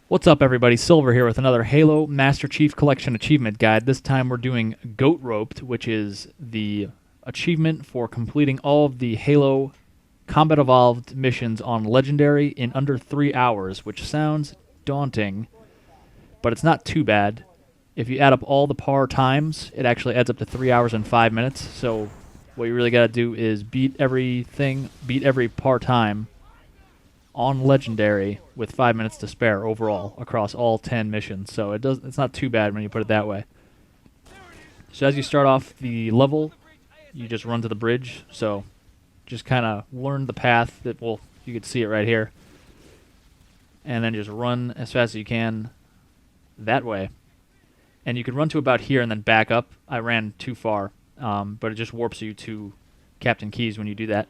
What's up, everybody? Silver here with another Halo Master Chief Collection Achievement Guide. This time we're doing Goat Roped, which is the achievement for completing all of the Halo Combat Evolved missions on Legendary in under 3 hours, which sounds daunting, but it's not too bad. If you add up all the par times, it actually adds up to 3 hours and 5 minutes, so what you really gotta do is beat every par time on Legendary with 5 minutes to spare overall across all 10 missions. So it's not too bad when you put it that way. So as you start off the level, you just run to the bridge. So just kind of learn the path that, well, you can see it right here. And then just run as fast as you can that way. And you can run to about here and then back up. I ran too far, but it just warps you to Captain Keyes when you do that.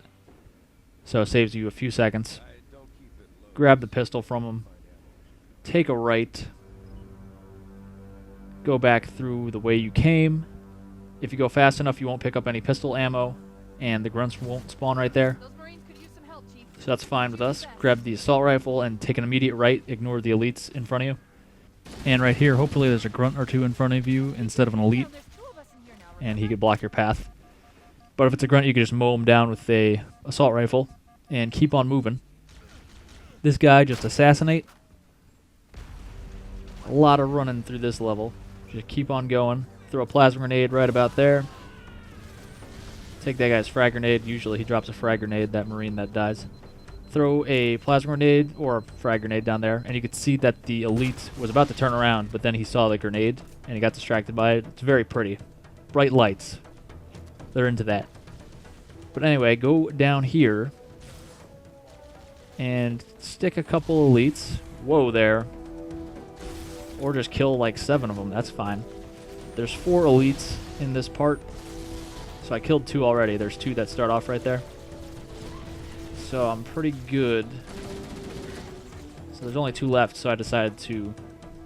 So it saves you a few seconds. Grab the pistol from him, take a right, go back through the way you came. If you go fast enough, you won't pick up any pistol ammo, and the grunts won't spawn right there. So that's fine with us. Grab the assault rifle and take an immediate right, ignore the elites in front of you. And right here, hopefully there's a grunt or two in front of you instead of an elite, and he could block your path. But if it's a grunt, you can just mow him down with a assault rifle and keep on moving. This guy, just assassinate. A lot of running through this level. Just keep on going. Throw a plasma grenade right about there. Take that guy's frag grenade. Usually he drops a frag grenade, that Marine that dies. Throw a plasma grenade or a frag grenade down there, and you could see that the elite was about to turn around, but then he saw the grenade, and he got distracted by it. It's very pretty. Bright lights. They're into that. But anyway, go down here and stick a couple elites. Whoa there. Or just kill like 7 of them. That's fine. There's 4 elites in this part. So I killed 2 already. There's 2 that start off right there. So I'm pretty good. So there's only 2 left, so I decided to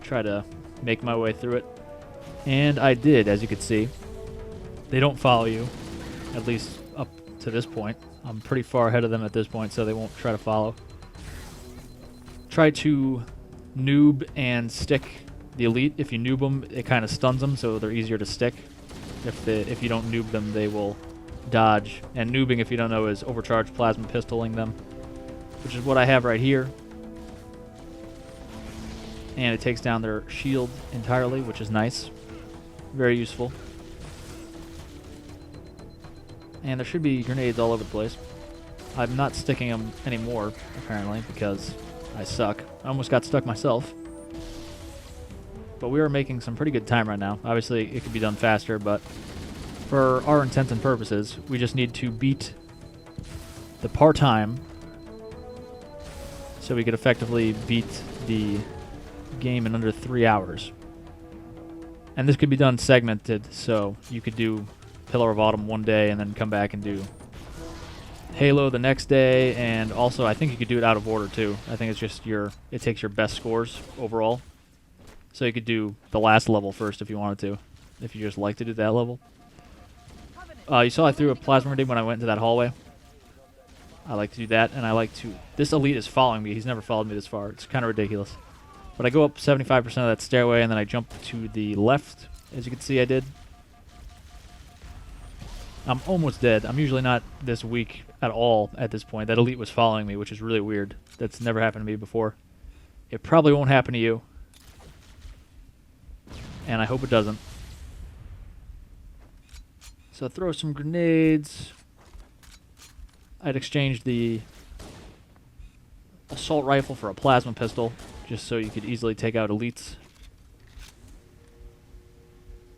try to make my way through it. And I did, as you can see. They don't follow you, at least up to this point. I'm pretty far ahead of them at this point, so they won't try to follow. Try to noob and stick the elite. If you noob them, it kind of stuns them, so they're easier to stick. If you don't noob them, they will dodge. And noobing, if you don't know, is overcharged plasma pistoling them, which is what I have right here. And it takes down their shield entirely, which is nice. Very useful. And there should be grenades all over the place. I'm not sticking them anymore, apparently, because I suck. I almost got stuck myself. But we are making some pretty good time right now. Obviously, it could be done faster, but for our intents and purposes, we just need to beat the par time so we could effectively beat the game in under 3 hours. And this could be done segmented, so you could do Pillar of Autumn one day and then come back and do Halo the next day, and also I think you could do it out of order too. I think it's just it takes your best scores overall. So you could do the last level first if you wanted to, if you just like to do that level. You saw I threw a plasma grenade when I went into that hallway. I like to do that, and I like to... This elite is following me. He's never followed me this far. It's kind of ridiculous. But I go up 75% of that stairway, and then I jump to the left, as you can see I did. I'm almost dead. I'm usually not this weak at all at this point. That elite was following me, which is really weird. That's never happened to me before. It probably won't happen to you. And I hope it doesn't. So throw some grenades. I'd exchanged the assault rifle for a plasma pistol, just so you could easily take out elites.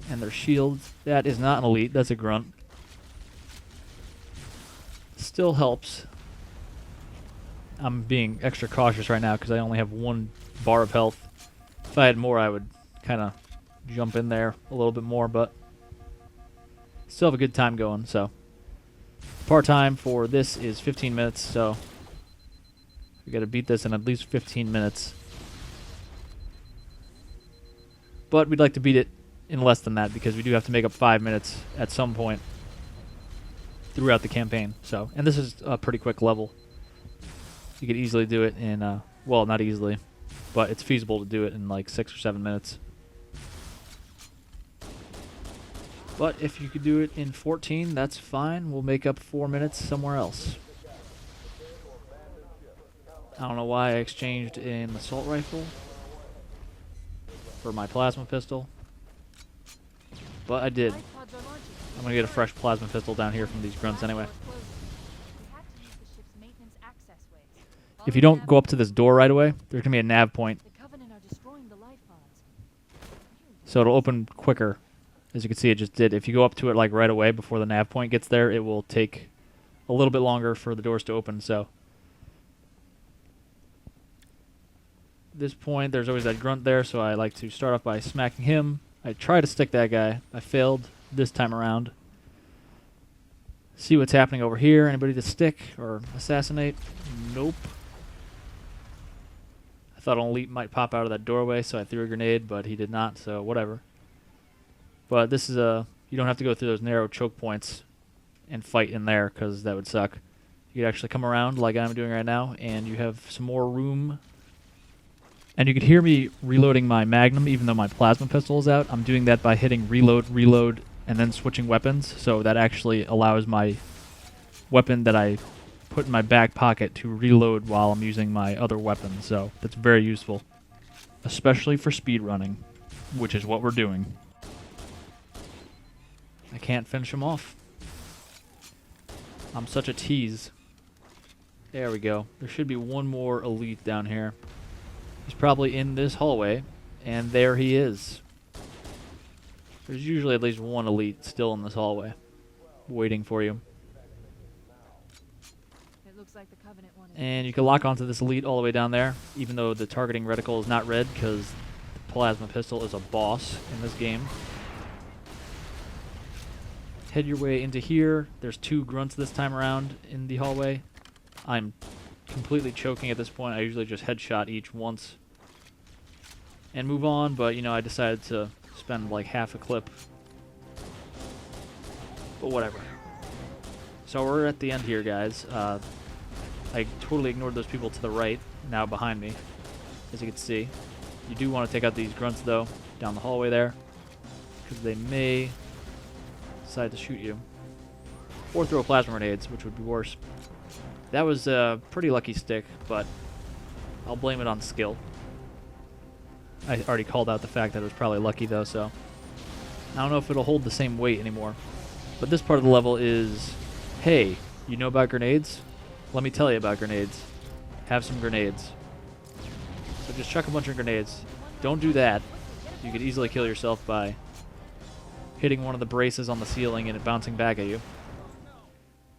And their shields. That is not an elite, that's a grunt. Still helps. I'm being extra cautious right now because I only have 1 bar of health. If I had more, I would kind of jump in there a little bit more, but still have a good time going. So part time for this is 15 minutes, so we got to beat this in at least 15 minutes. But we'd like to beat it in less than that because we do have to make up 5 minutes at some point throughout the campaign. So, and this is a pretty quick level. You could easily do it in, well, not easily. but it's feasible to do it in like 6 or 7 minutes. But if you could do it in 14, that's fine. We'll make up 4 minutes somewhere else. I don't know why I exchanged an assault rifle for my plasma pistol, but I did. I'm going to get a fresh plasma pistol down here from these grunts anyway. If you don't go up to this door right away, there's going to be a nav point. So it'll open quicker. As you can see, it just did. If you go up to it like right away before the nav point gets there, it will take a little bit longer for the doors to open. So at this point, there's always that grunt there, so I like to start off by smacking him. I try to stick that guy. I failed this time around. See what's happening over here. Anybody to stick or assassinate? Nope. I thought an elite might pop out of that doorway, so I threw a grenade, but he did not, so whatever. But this is you don't have to go through those narrow choke points and fight in there, because that would suck. You could actually come around like I'm doing right now, and you have some more room. And you could hear me reloading my Magnum, even though my plasma pistol is out. I'm doing that by hitting reload, reload, and then switching weapons. So that actually allows my weapon that I put in my back pocket to reload while I'm using my other weapon. So that's very useful, especially for speedrunning, which is what we're doing. I can't finish him off. I'm such a tease. There we go. There should be one more elite down here. He's probably in this hallway, and there he is. There's usually at least one elite still in this hallway, waiting for you. It looks like the Covenant wanted. And you can lock onto this elite all the way down there, even though the targeting reticle is not red, because the plasma pistol is a boss in this game. Head your way into here. There's 2 grunts this time around in the hallway. I'm completely choking at this point. I usually just headshot each once and move on, but you know, I decided to spend like half a clip. But whatever. So we're at the end here, guys. I totally ignored those people to the right, now behind me, as you can see. You do want to take out these grunts, though, down the hallway there, because they may decide to shoot you. Or throw plasma grenades, which would be worse. That was a pretty lucky stick, but I'll blame it on skill. I already called out the fact that it was probably lucky, though, so I don't know if it'll hold the same weight anymore. But this part of the level is, hey, you know about grenades? Let me tell you about grenades. Have some grenades. So just chuck a bunch of grenades. Don't do that. You could easily kill yourself by hitting one of the braces on the ceiling and it bouncing back at you.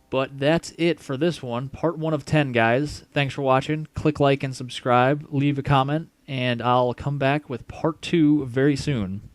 But that's it for this one. Part 1 of 10, guys. Thanks for watching. Click like and subscribe. Leave a comment, and I'll come back with part 2 very soon.